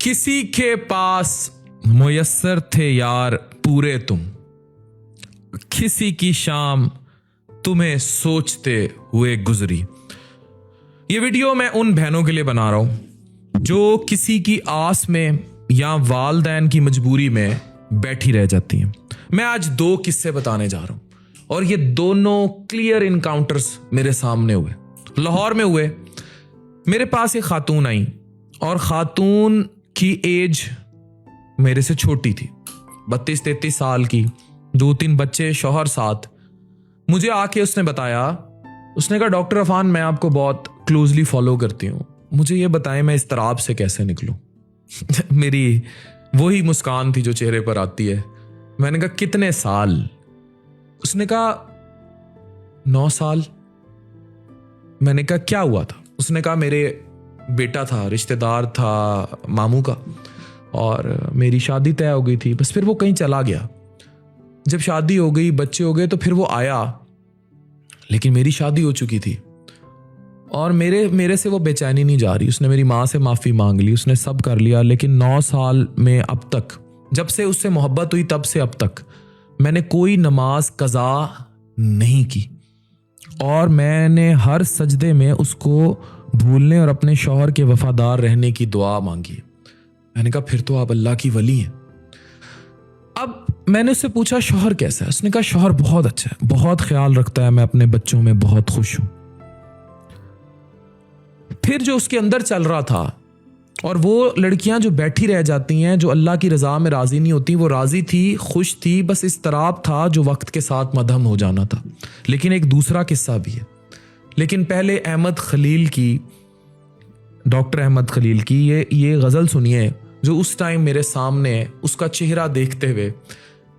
किसी के पास मुयस्सर थे यार पूरे तुम, किसी की शाम तुम्हें सोचते हुए गुजरी। ये वीडियो मैं उन बहनों के लिए बना रहा हूं जो किसी की आस में या वालदैन की मजबूरी में बैठी रह जाती हैं। मैं आज 2 किस्से बताने जा रहा हूं और ये दोनों क्लियर इनकाउंटर्स मेरे सामने हुए। लाहौर में हुए। मेरे पास एक खातून आई और खातून की एज मेरे से छोटी थी, 32-33 साल की, 2-3 बच्चे, शौहर साथ। मुझे आके उसने बताया, उसने कहा डॉक्टर अफान मैं आपको बहुत क्लोजली फॉलो करती हूँ, मुझे ये बताएं मैं इस तराब से कैसे निकलूं। मेरी वही मुस्कान थी जो चेहरे पर आती है। मैंने कहा कितने साल? उसने कहा 9 साल। मैंने कहा क्या हुआ था? उसने कहा मेरे बेटा था, रिश्तेदार था मामू का, और मेरी शादी तय हो गई थी, बस फिर वो कहीं चला गया। जब शादी हो गई, बच्चे हो गए, तो फिर वो आया, लेकिन मेरी शादी हो चुकी थी और मेरे से वो बेचैनी नहीं जा रही। उसने मेरी माँ से माफ़ी मांग ली, उसने सब कर लिया, लेकिन 9 साल में अब तक, जब से उससे मोहब्बत हुई तब से अब तक मैंने कोई नमाज कज़ा नहीं की और मैंने हर सजदे में उसको भूलने और अपने शौहर के वफादार रहने की दुआ मांगी। मैंने कहा फिर तो आप अल्लाह की वली हैं। अब मैंने उससे पूछा शौहर कैसा है? उसने कहा शौहर बहुत अच्छा है, बहुत ख्याल रखता है, मैं अपने बच्चों में बहुत खुश हूं। फिर जो उसके अंदर चल रहा था, और वो लड़कियां जो बैठी रह जाती हैं, जो अल्लाह की रजा में राजी नहीं होती, वो राजी थी, खुश थी, बस इस तराब था जो वक्त के साथ मदहम हो जाना था। लेकिन एक दूसरा किस्सा भी है। लेकिन पहले अहमद खलील की, डॉक्टर अहमद खलील की ये गजल सुनिए जो उस टाइम मेरे सामने, उसका चेहरा देखते हुए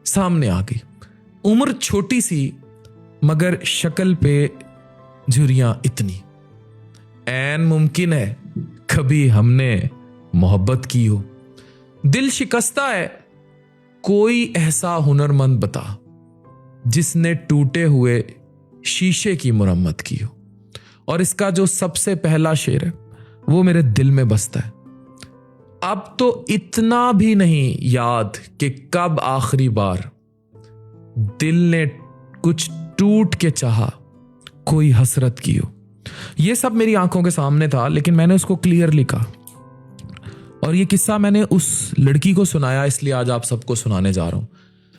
सामने आ गई। उम्र छोटी सी मगर शक्ल पे झुर्रियां इतनी। ऐन मुमकिन है कभी हमने मोहब्बत की हो, दिल शिकस्ता है कोई ऐसा हुनरमंद बता जिसने टूटे हुए शीशे की मुरम्मत की हो। और इसका जो सबसे पहला शेर है वो मेरे दिल में बसता है। अब तो इतना भी नहीं याद कि कब आखिरी बार दिल ने कुछ टूट के चाहा, कोई हसरत की हो। ये सब मेरी आंखों के सामने था, लेकिन मैंने उसको क्लियर लिखा और ये किस्सा मैंने उस लड़की को सुनाया, इसलिए आज आप सबको सुनाने जा रहा हूं।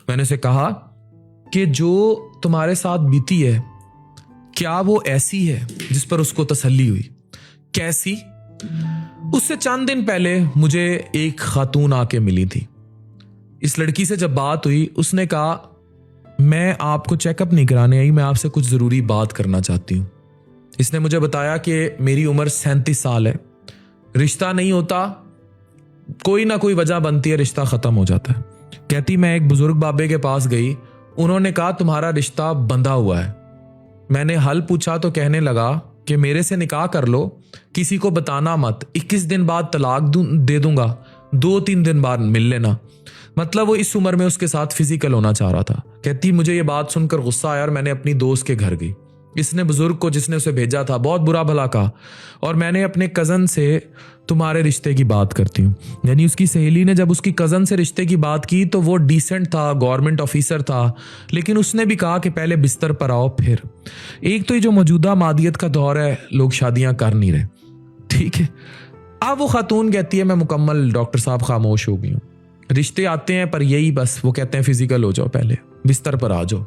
मैंने उसे कहा कि जो तुम्हारे साथ बीती है, क्या वो ऐसी है जिस पर उसको तसल्ली हुई? कैसी? उससे चंद दिन पहले मुझे एक खातून आके मिली थी। इस लड़की से जब बात हुई, उसने कहा मैं आपको चेकअप नहीं कराने आई, मैं आपसे कुछ जरूरी बात करना चाहती हूँ। इसने मुझे बताया कि मेरी उम्र 37 साल है, रिश्ता नहीं होता, कोई ना कोई वजह बनती है, रिश्ता खत्म हो जाता है। कहती मैं एक बुजुर्ग बाबे के पास गई, उन्होंने कहा तुम्हारा रिश्ता बंधा हुआ है। मैंने हल पूछा तो कहने लगा कि मेरे से निकाह कर लो, किसी को बताना मत, 21 दिन बाद तलाक दे दूंगा, 2-3 दिन बाद मिल लेना। मतलब वो इस उम्र में उसके साथ फिजिकल होना चाह रहा था। कहती मुझे ये बात सुनकर गुस्सा आया और मैंने अपनी दोस्त के घर गई। इसने बुजुर्ग को जिसने उसे भेजा था बहुत बुरा भला कहा और मैंने अपने कज़न से तुम्हारे रिश्ते की बात करती हूँ। यानी उसकी सहेली ने जब उसकी कज़न से रिश्ते की बात की तो वो डिसेंट था, गवर्नमेंट ऑफिसर था, लेकिन उसने भी कहा कि पहले बिस्तर पर आओ। फिर एक तो ये जो मौजूदा मादियत का दौर है, लोग शादियां कर नहीं रहे, ठीक है। अब वो खातून कहती है मैं मुकम्मल डॉक्टर साहब खामोश हो गई हूँ, रिश्ते आते हैं पर यही बस वो कहते हैं फिजिकल हो जाओ, पहले बिस्तर पर आ जाओ।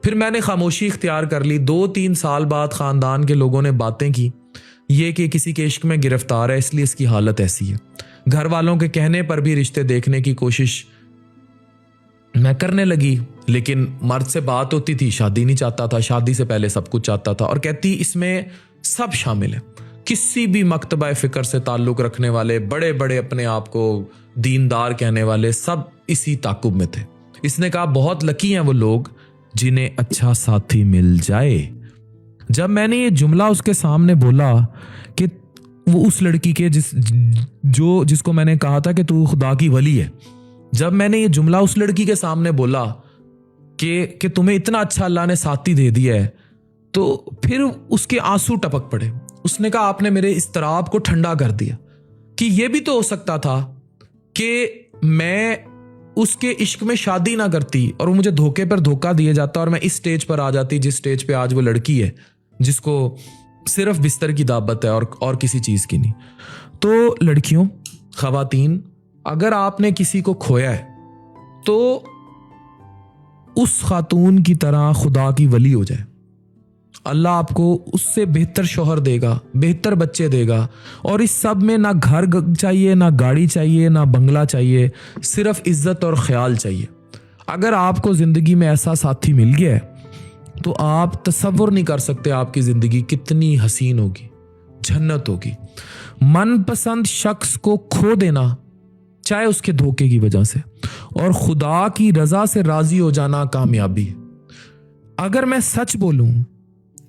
फिर मैंने खामोशी इख्तियार कर ली। 2-3 साल बाद खानदान के लोगों ने बातें की, ये कि किसी के इश्क में गिरफ्तार है इसलिए इसकी हालत ऐसी है। घर वालों के कहने पर भी रिश्ते देखने की कोशिश मैं करने लगी, लेकिन मर्द से बात होती थी, शादी नहीं चाहता था, शादी से पहले सब कुछ चाहता था। और कहती इसमें सब शामिल है, किसी भी मकतबा फिक्र से ताल्लुक रखने वाले, बड़े बड़े अपने आप को दीनदार कहने वाले, सब इसी ताकुब में थे। इसने कहा बहुत लकी हैं वो लोग जिन्हें अच्छा साथी मिल जाए। जब मैंने ये जुमला उसके सामने बोला कि वो उस लड़की के जिसको मैंने कहा था कि तू खुदा की वली है, जब मैंने ये जुमला उस लड़की के सामने बोला कि तुम्हें इतना अच्छा अल्लाह ने साथी दे दिया है, तो फिर उसके आंसू टपक पड़े। उसने कहा आपने मेरे इस तराब को ठंडा कर दिया कि ये भी तो हो सकता था कि मैं उसके इश्क में शादी ना करती और वो मुझे धोखे पर धोखा दिए जाता और मैं इस स्टेज पर आ जाती जिस स्टेज पे आज वो लड़की है, जिसको सिर्फ बिस्तर की दावत है और किसी चीज़ की नहीं। तो लड़कियों, ख़वातीन, अगर आपने किसी को खोया है तो उस खातून की तरह खुदा की वली हो जाए। अल्लाह आपको उससे बेहतर शौहर देगा, बेहतर बच्चे देगा, और इस सब में ना घर चाहिए, ना गाड़ी चाहिए, ना बंगला चाहिए, सिर्फ इज्जत और ख्याल चाहिए। अगर आपको ज़िंदगी में ऐसा साथी मिल गया है तो आप तसव्वुर नहीं कर सकते आपकी ज़िंदगी कितनी हसीन होगी, जन्नत होगी। मनपसंद शख्स को खो देना, चाहे उसके धोखे की वजह से, और खुदा की रजा से राजी हो जाना कामयाबी है। अगर मैं सच बोलूं,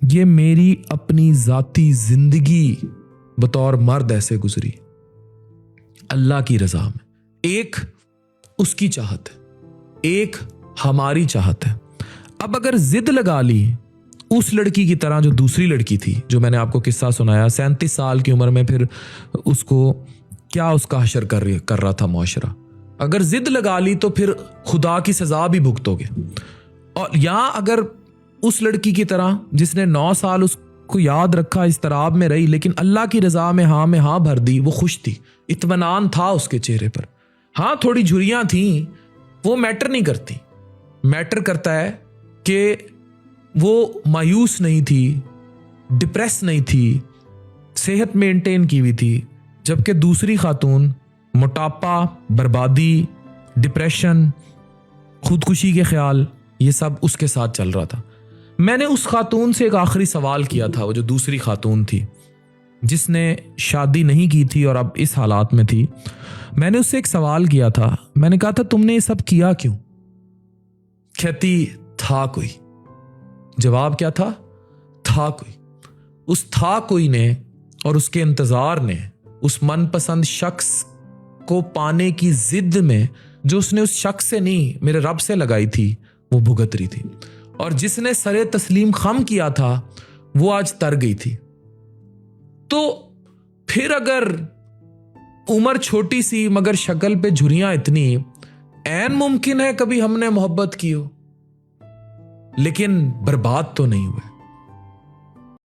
ये मेरी अपनी जाती जिंदगी बतौर मर्द ऐसे गुजरी, अल्लाह की रजा में। एक उसकी चाहत है, एक हमारी चाहत है। अब अगर जिद लगा ली उस लड़की की तरह जो दूसरी लड़की थी, जो मैंने आपको किस्सा सुनाया, 37 साल की उम्र में फिर उसको क्या उसका हशर कर रहा था मुआशरा, अगर जिद लगा ली तो फिर खुदा की सजा भी भुगतोगे। और या अगर उस लड़की की तरह जिसने 9 साल उसको याद रखा, इस तराब में रही, लेकिन अल्लाह की रजा में हाँ भर दी, वो खुश थी, इत्मीनान था उसके चेहरे पर। हाँ, थोड़ी झुर्रियां थी, वो मैटर नहीं करती। मैटर करता है कि वो मायूस नहीं थी, डिप्रेस नहीं थी, सेहत मेंटेन की हुई थी, जबकि दूसरी खातून मोटापा, बर्बादी, डिप्रेशन, खुदकुशी के ख्याल, ये सब उसके साथ चल रहा था। मैंने उस खातून से एक आखिरी सवाल किया था, वो जो दूसरी खातून थी जिसने शादी नहीं की थी और अब इस हालात में थी। मैंने उससे एक सवाल किया था, मैंने कहा था तुमने ये सब किया क्यों? कहती था कोई। जवाब क्या था? था कोई। उस था कोई ने और उसके इंतजार ने उस मनपसंद शख्स को पाने की जिद में, जो उसने उस शख्स से नहीं मेरे रब से लगाई थी, वो भुगत रही थी। और जिसने सरे तस्लीम खम किया था वो आज तर गई थी। तो फिर अगर उम्र छोटी सी मगर शक्ल पे झुर्रियां इतनी, ऐन मुमकिन है कभी हमने मोहब्बत की हो, लेकिन बर्बाद तो नहीं हुए।